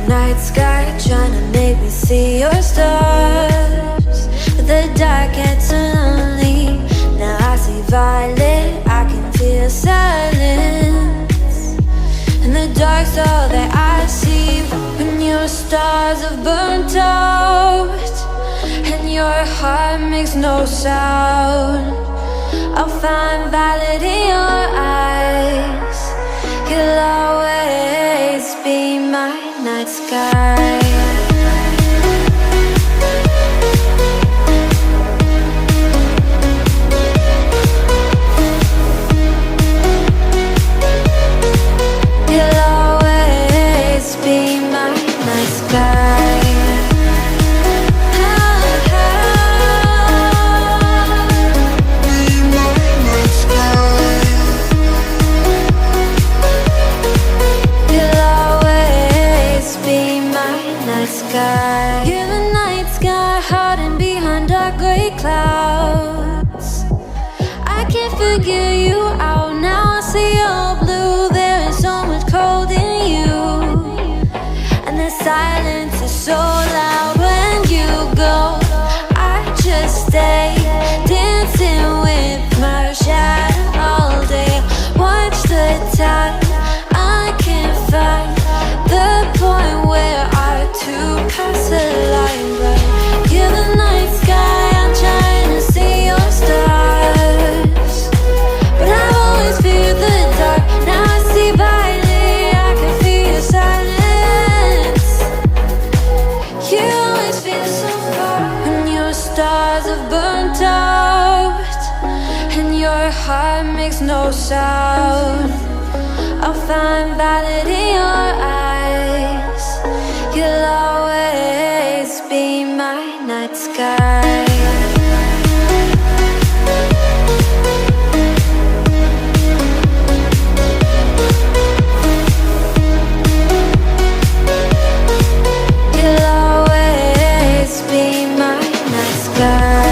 night sky trying to make me see your stars, but the dark gets lonely. Now I see violet, I can feel silence, and the dark's all that I see. When your stars have burnt out and your heart makes no sound, I'll find violet in your eyes. You'll always be my night sky. You'll always be my night sky. Be my night sky. makes no sound. I'll find valid in your eyes. You'll always be my night sky. You'll always be my night sky.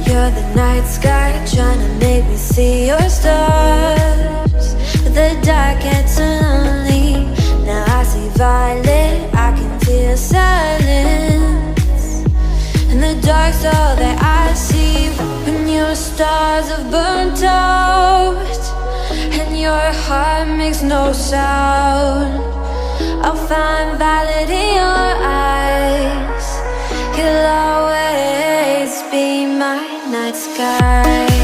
You're the night sky, trying to make me see your stars. But the dark gets lonely. Now I see violet, I can feel silence. And the dark's all that I see when your stars have burnt out and your heart makes no sound. I'll find valid in your eyes. You'll always be my night sky.